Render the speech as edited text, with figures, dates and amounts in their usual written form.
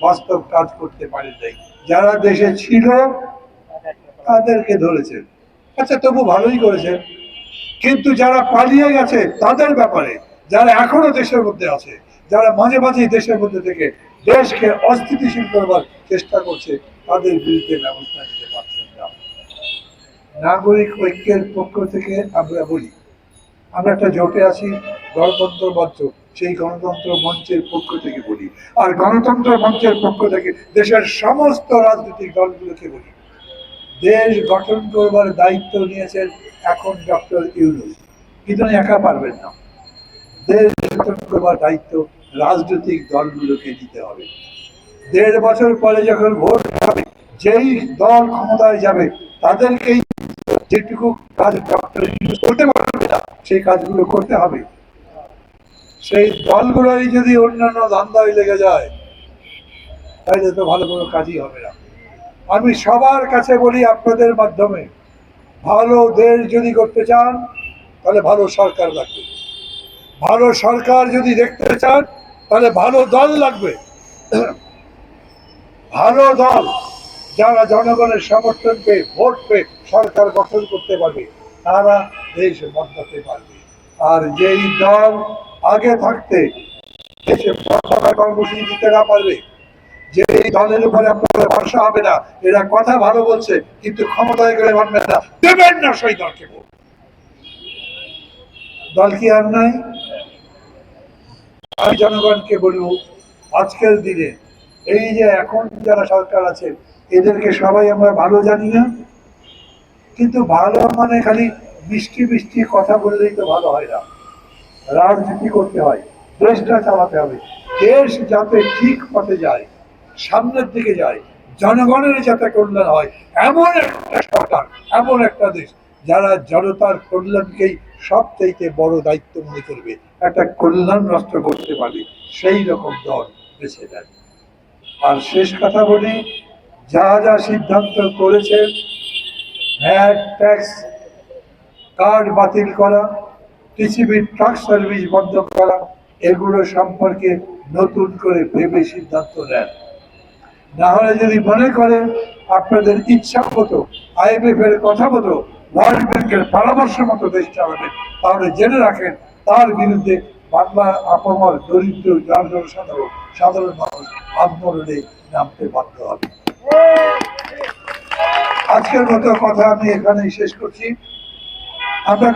বাস্তব কাজ করতে পারেন নাই। যারা দেশে ছিল তাদেরকে ধরেছেন, আচ্ছা তবু ভালোই করেছেন। কিন্তু যারা পালিয়ে গেছে তাদের ব্যাপারে, যারা এখনো দেশের মধ্যে আছে, যারা মাঝে মাঝে দেশের মধ্যে থেকে দেশকে অস্থিতিশীল করবার চেষ্টা করছে, তাদের বিরুদ্ধে ব্যবস্থা নিতে পারছেন না। নাগরিক ঐক্যের পক্ষ থেকে আমরা বলি, আমরা একটা জোটে আছি, গণতন্ত্র মঞ্চ, সেই গণতন্ত্র মঞ্চের পক্ষ থেকে বলি, আর গণতন্ত্র মঞ্চের পক্ষ থেকে দেশের সমস্ত রাজনৈতিক দলগুলোকে বলি, দেশ গঠন করবার দায়িত্ব নিয়েছেন এখন ডক্টর ইউনূস, কিন্তু একা পারবেন না। দেশ গঠন করবার দায়িত্ব রাজনৈতিক দলগুলোকে দিতে হবে। ১.৫ বছর পরে যখন ভোট হবে, যেই দল ক্ষমতায় যাবে তাদেরকেই যেটুকু কাজ ডক্টর ইউনূস করতে পারবে না সেই কাজগুলো করতে হবে। সেই দলগুলোই যদি অন্যান্য ধান্দায় লেগে যায় তাহলে তো ভালো কোনো কাজই হবে না। আমি সবার কাছে বলি আপনাদের মাধ্যমে, ভালো দেশ যদি করতে চান তাহলে ভালো সরকার লাগবে, ভালো সরকার যদি দেখতে চান তাহলে ভালো দল লাগবে। ভালো দল যারা জনগণের সমর্থন পেয়ে ভোট পেয়ে সরকার গঠন করতে পারবে, তারা দেশ বদলাতে পারবে। আর যেই দল আগে থাকতে দেশে পতাকা কর্মসূচি দিতে না পারবে, যে এই দলের উপরে আপনাদের ভরসা হবে না, এরা কথা ভালো বলছে কিন্তু ক্ষমতায় গেলে মানবে না, দেবেন না সেই দলকে ভোট। দল কি আর নাই? আমি জনগণকে বলবো, আজকের দিনে এই যে এখন যারা সরকার আছে এদেরকে সবাই আমরা ভালো জানি না, কিন্তু ভালো মানে খালি মিষ্টি মিষ্টি কথা বললেই তো ভালো হয় না, রাজনীতি করতে হয়, দেশটা চালাতে হবে। দেশ যাতে ঠিক পথে যায়, সামনের দিকে যায়, জনগণের যাতে কল্যাণ হয়, এমন একটা সরকার, এমন একটা দেশ যারা জনতার কল্যাণকেই সবচাইতে বড় দায়িত্ব মনে করবে, একটা কল্যাণ রাষ্ট্র করতে পারবে, সেই রকম দল বেছে নেয়। আর শেষ কথা বলি, যা যা সিদ্ধান্ত করেছে, ভ্যাট ট্যাক্স কার্ড বাতিল করা, টিসিবির ট্রাক সার্ভিস বন্ধ করা, এগুলো সম্পর্কে নতুন করে ভেবে সিদ্ধান্ত নেন। না হলে যদি মনে করেন আপনাদের ইচ্ছা মতো, IMF এর কথা মতো, ওয়ার্ল্ড ব্যাংকের পরামর্শ মতো দেশ চালাবেন, তাহলে জেনে রাখেন তার বিরুদ্ধে বাংলা আপামর দরিদ্র জনসাধারণ, সাধারণ মানুষ আন্দোলনে নামতে বাধ্য হবে। আজকের মতো কথা আমি এখানেই শেষ করছি। আমরা